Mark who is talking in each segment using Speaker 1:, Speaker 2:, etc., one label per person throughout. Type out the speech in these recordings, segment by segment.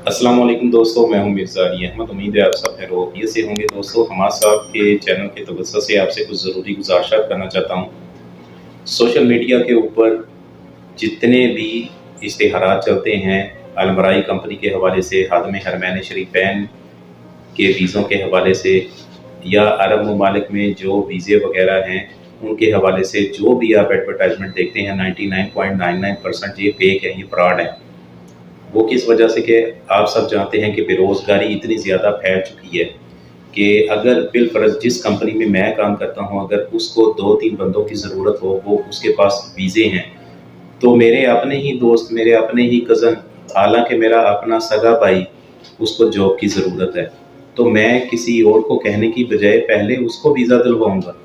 Speaker 1: अस्सलाम वालेकुम दोस्तों, मैं हूं मिर्ज़ा अली अहमद। उम्मीद है आप सब खैरियत से होंगे। दोस्तों, हमारे साहब के चैनल के तवज्जो से आपसे कुछ ज़रूरी गुज़ारिशात करना चाहता हूं। सोशल मीडिया के ऊपर जितने भी इश्तिहारात चलते हैं, अलमराई कंपनी के हवाले से, खादिम हरमैन शरीफैन के वीज़ों के हवाले से, या अरब ममालिक में जो वीज़े वगैरह हैं उनके हवाले से, जो भी आप एडवर्टाइजमेंट देखते हैं 99.99% ये फेक है, ये फ्रॉड है। वो किस वजह से कि आप सब जानते हैं कि बेरोज़गारी इतनी ज़्यादा फैल चुकी है कि अगर बिलफ़र्ज़ जिस कंपनी में मैं काम करता हूँ, अगर उसको 2-3 बंदों की ज़रूरत हो, वो उसके पास वीज़े हैं, तो मेरे अपने ही दोस्त, मेरे अपने ही कज़न, हालांकि मेरा अपना सगा भाई, उसको जॉब की ज़रूरत है, तो मैं किसी और को कहने की बजाय पहले उसको वीज़ा दिलवाऊँगा।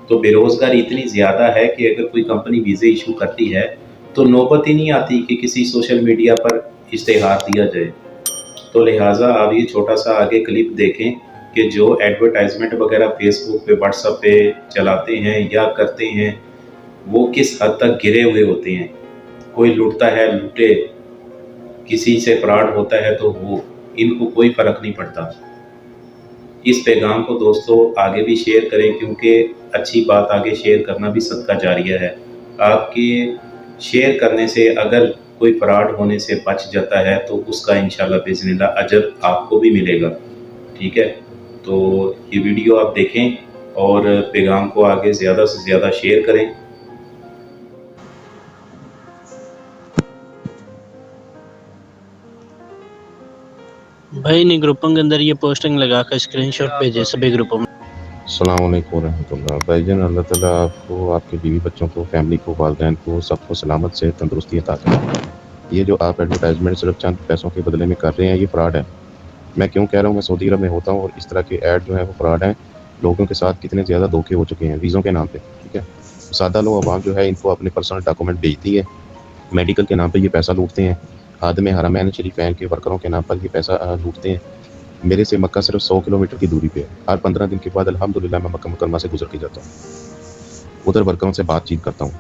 Speaker 1: तो बेरोज़गारी इतनी ज़्यादा है कि अगर कोई कंपनी वीज़े इशू करती है तो नौबत ही नहीं आती कि किसी सोशल मीडिया पर इश्तिहार दिया जाए। तो लिहाजा आप ये छोटा-सा आगे क्लिप देखें कि जो एडवर्टाइज़मेंट वगैरह फ़ेसबुक पे, व्हाट्सएप पे चलाते हैं या करते हैं, वो किस हद तक गिरे हुए होते हैं। कोई लुटता है लूटे, किसी से फ्रॉड होता है तो वो, इनको कोई फ़र्क नहीं पड़ता। इस पैगाम को दोस्तों आगे भी शेयर करें, क्योंकि अच्छी बात आगे शेयर करना भी सदका जारिया है। आपके शेयर करने से अगर कोई फ्रॉड होने से बच जाता है तो उसका इंशाल्लाह बिज़निल्लाह अजर आपको भी मिलेगा। ठीक है? तो ये वीडियो आप देखें और पैगाम को आगे ज़्यादा से ज़्यादा शेयर करें।
Speaker 2: भाई ने ग्रुपों के अंदर ये पोस्टिंग लगा कर स्क्रीनशॉट भेजे सभी ग्रुपों में।
Speaker 3: अस्सलाम वालेकुम रहमतुल्लाह। भाईजान, अल्लाह ताला आपको, आपके बीवी बच्चों को, फैमिली को, वालिदैन को, सबको सलामत से तंदुरुस्ती अता करे। ये जो आप एडवर्टाइजमेंट सिर्फ चंद पैसों के बदले में कर रहे हैं, ये फ्रॉड है। मैं क्यों कह रहा हूँ, मैं सऊदी अरब में होता हूँ और इस तरह के ऐड जो है वो फ्रॉड हैं। लोगों के साथ कितने ज़्यादा धोखे हो चुके हैं वीज़ों के नाम पे। ठीक है, सादा लोग आवाम जो है इनको अपने पर्सनल डॉक्यूमेंट भेजती है, मेडिकल के नाम पे ये पैसा लूटते हैं, खादिम हरमैन शरीफैन के वर्करों के नाम पर ये पैसा लूटते हैं। मेरे से मक्का सिर्फ 100 किलोमीटर की दूरी पे है। हर 15 दिन के बाद अल्हम्दुलिल्लाह मैं मक्का मुकरमा से गुजर के जाता हूँ, उधर वर्करों से बातचीत करता हूँ।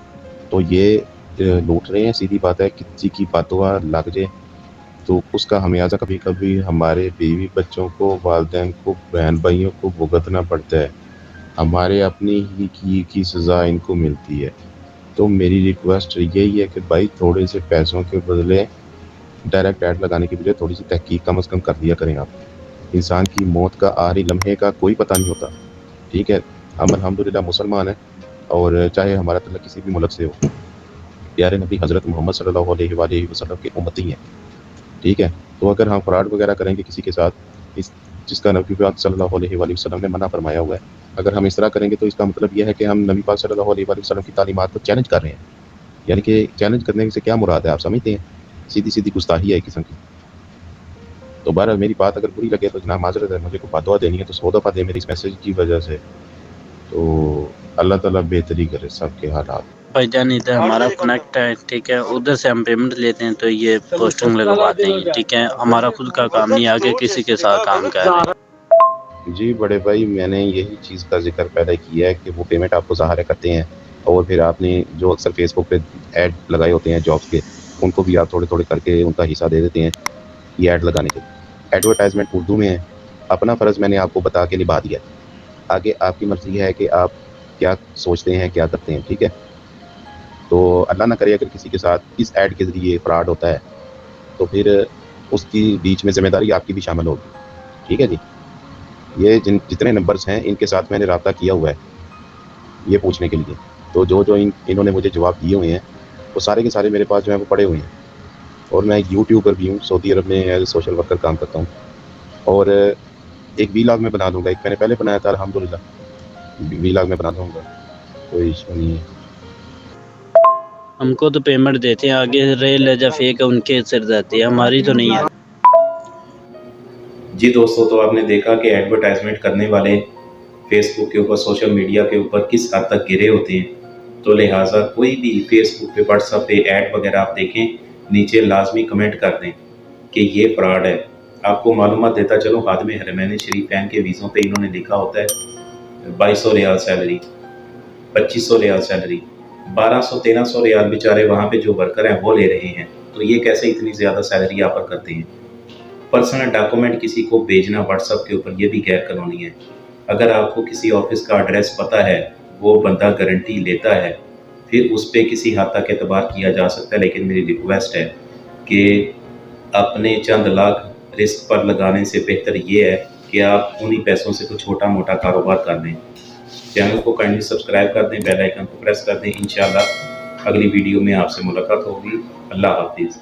Speaker 3: तो ये लूट रहे हैं, सीधी बात है। किसी की बातों लग जाए तो उसका हमेयाजा कभी कभी हमारे बीवी बच्चों को, वालिदैन को, बहन भाइयों को भुगतना पड़ता है। हमारे अपनी ही की सज़ा इनको मिलती है। तो मेरी रिक्वेस्ट यही है कि भाई थोड़े से पैसों के बदले डायरेक्ट ऐड लगाने की बजाय थोड़ी सी तहकीक कम से कम कर दिया करें आप। इंसान की मौत का आखिरी लम्हे का कोई पता नहीं होता। ठीक है, हम अल्हम्दुलिल्लाह मुसलमान हैं, और चाहे हमारा तल्लुक किसी भी मुल्क से हो, प्यारे नबी हज़रत मोहम्मद सल्लल्लाहु अलैहि वसल्लम के उम्मती हैं। ठीक है, तो अगर हम फ्रॉड वगैरह करेंगे किसी के साथ, इस जिसका नबी पाक सल्लल्लाहु अलैहि वसल्लम ने मना फरमाया हुआ है, अगर हम इस तरह करेंगे तो इसका मतलब यह है कि हम नबी पाक सल्लल्लाहु अलैहि वसल्लम की तालीमात को चैलेंज कर रहे हैं। यानी कि चैलेंज करने से क्या मुराद है, आप समझते हैं? सीधी सीधी गुस्ताखी है एक किस्म की। तो बहरहाल मेरी बात अगर बुरी लगे तो जनाब माजरत है, मुझे को बदुआ देनी है तो 100 दफ़ा दे मेरी इस मैसेज की वजह से। तो अल्लाह ताला बेहतरी करे सबके हालात।
Speaker 2: भाईजान इधर हमारा कनेक्ट है, ठीक है, उधर से हम पेमेंट लेते हैं तो ये पोस्टिंग लगवाते हैं। ठीक है, हमारा खुद का काम नहीं, आगे किसी के साथ काम कर रहे हैं।
Speaker 3: जी बड़े भाई, मैंने यही चीज़ का जिक्र पहले किया है कि वो पेमेंट आपको ज़ाहिर करते हैं, और फिर आपने जो अक्सर फेसबुक पे ऐड लगाए होते हैं जॉब्स के, उनको भी आप थोड़े थोड़े करके उनका हिस्सा दे देते हैं ये ऐड लगाने के लिए। एडवर्टाइजमेंट उर्दू में है। अपना फ़र्ज़ मैंने आपको बता के निभा दिया। आगे आपकी मर्ज़ी है कि आप क्या सोचते हैं, क्या करते हैं। ठीक है, तो अल्लाह ना करे अगर किसी के साथ इस ऐड के ज़रिए फ्रॉड होता है तो फिर उसकी बीच में ज़िम्मेदारी आपकी भी शामिल होगी। ठीक है जी, ये जितने नंबर्स हैं इनके साथ मैंने रब्ता किया हुआ है ये पूछने के लिए। तो जो इन्होंने मुझे जवाब दिए हुए हैं वो सारे के सारे मेरे पास जो है वो पड़े हुए हैं। और मैं एक यूट्यूबर भी हूँ, सऊदी अरब में एज सोशल वर्कर काम करता हूँ, और एक वीलॉग में बना दूँगा। एक मैंने पहले बनाया था, अल्हम्दुलिल्लाह वीलॉग में बना दूँगा, कोई इशू नहीं है।
Speaker 2: हमको तो पेमेंट देते हैं, आगे रेल या फेक उनके सिर रहती है, हमारी तो नहीं है।
Speaker 1: जी दोस्तों, तो आपने देखा कि एडवर्टाइजमेंट करने वाले फेसबुक के ऊपर, सोशल मीडिया के ऊपर किस हद तक गिरे होते हैं। तो लिहाजा कोई भी फेसबुक पे, व्हाट्सएप पे ऐड वगैरह आप देखें, नीचे लाजमी कमेंट कर दें कि ये फ्रॉड है। आपको मालूमात देता चलो, खादिम हरमैन शरीफैन के वीज़ों पे इन्होंने लिखा होता है 2200 रियाल सैलरी, 2500 रियाल सैलरी, 1200-1300 रियाल बेचारे वहाँ पे जो वर्कर हैं वो ले रहे हैं। तो ये कैसे इतनी ज़्यादा सैलरी ऑफर करते हैं? पर्सनल डॉक्यूमेंट किसी को भेजना व्हाट्सएप के ऊपर, ये भी गैर कानूनी है। अगर आपको किसी ऑफिस का एड्रेस पता है, वो बंदा गारंटी लेता है, फिर उस पर किसी हद तक एतबार किया जा सकता है। लेकिन मेरी रिक्वेस्ट है कि अपने चंद लाख रिस्क पर लगाने से बेहतर ये है कि आप उन्हीं पैसों से कुछ छोटा मोटा कारोबार कर दें। चैनल को काइंडली सब्सक्राइब कर दें, बेल आइकन को प्रेस कर दें। इंशाल्लाह अगली वीडियो में आपसे मुलाकात होगी। अल्लाह हाफिज़।